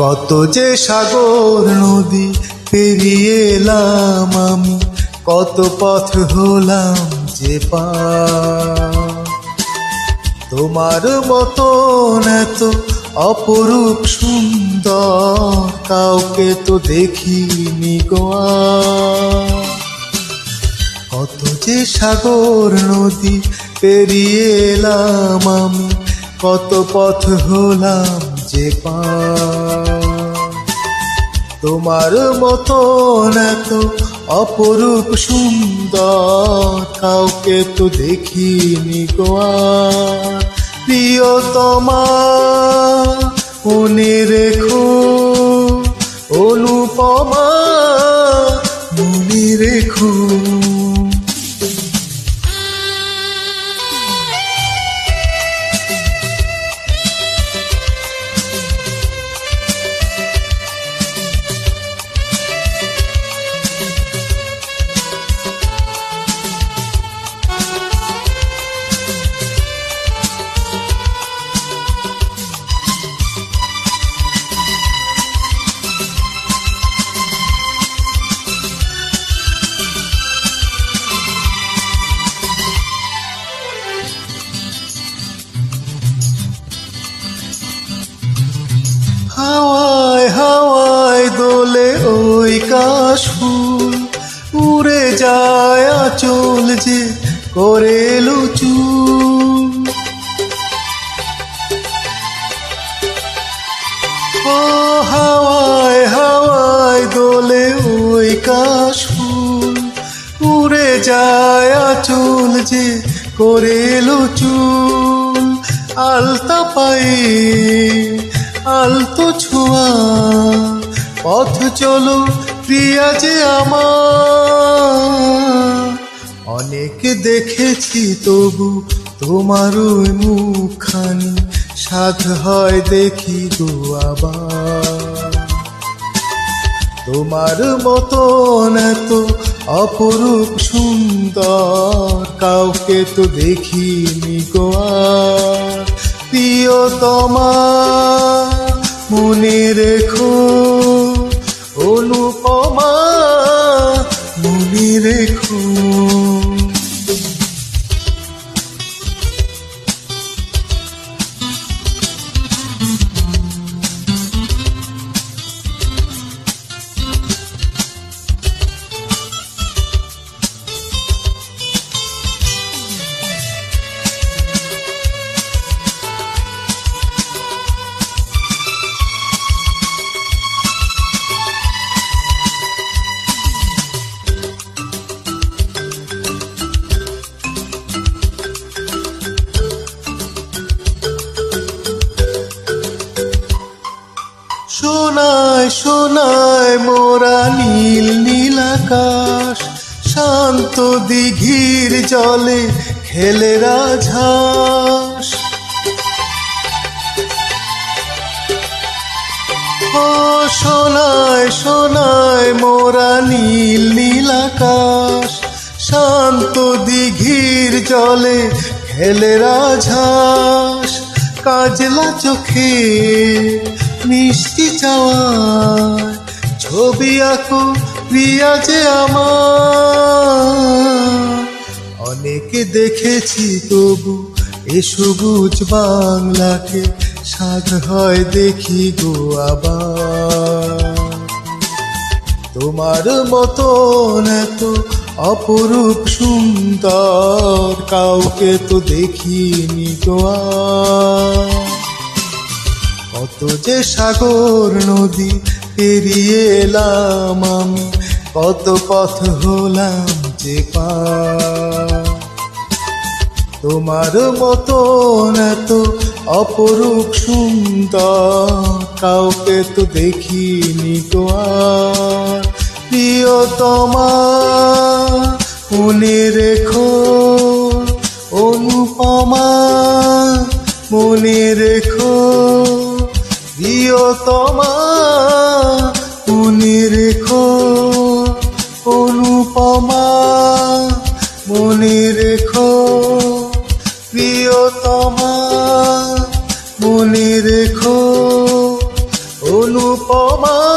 কত যে সাগর নদী পেরিয়ে এলাম আমি, কত পথ হলাম যে পার। তোমার মতন এত অপরূপ সুন্দর কাউকে তো দেখিনি গো আর। কত যে সাগর নদী পেরিয়ে এলাম আমি, কত পথ হলাম যে পার। তোমার মতন এত অপরূপ সুন্দর কাউকে তো দেখিনি গো আর। প্রিয়তমা মনে রেখো, অনুপমা মনে রেখো। হাওয়ায় হাওয়ায় দোলে ওই কাশফুল, উড়ে যায় আঁচল যে করে লুচুল। ও হাওয়ায় হাওয়ায় দোলে ওই কাশফুল, উড়ে যায় আঁচল যে করে লুচুল। আলতা পায়ে আলতো ছোঁয়া পথ চলো প্রিয়া যে আমার। অনেক দেখেছি তবু তোমার ওই মুখখানি, সাধ হয় দেখি গো আবার। তোমার মতন এত অপরূপ সুন্দর কাউকে তো দেখিনি গো আর। প্রিয়তমা মনে রেখো, অনুপমা মনে রেখো। সোনায় সোনায় মোরা নীল নীল আকাশ, শান্ত দিঘির জলে খেলে রাজহাঁস। ও সোনায় সোনায় মোরা নীল নীল আকাশ, শান্ত দিঘির জলে খেলে রাজহাঁস। কাজলা চোখে মিষ্টি চাওয়ায় ছবি আঁকো প্রিয়া যে আমার। অনেক দেখেছি তবু এ সবুজ বাংলাকে, সাধ হয় দেখি গো আবার। তোমার মতন এত অপরূপ সুন্দর কাউকে তো দেখিনি গো আর। কত যে সাগর নদী পেরিয়ে এলাম আমি, কত পথ হলাম যে পার। তোমার মতন এত অপরূপ সুন্দর কাউকে তো দেখিনি তো আর। প্রিয়তমা মনে রেখো, অনুপমা মনে রেখো, প্রিয়তমা মনে রেখো, অনুপমা মনে রেখো, প্রিয়তমা মনে রেখো, অনুপমা।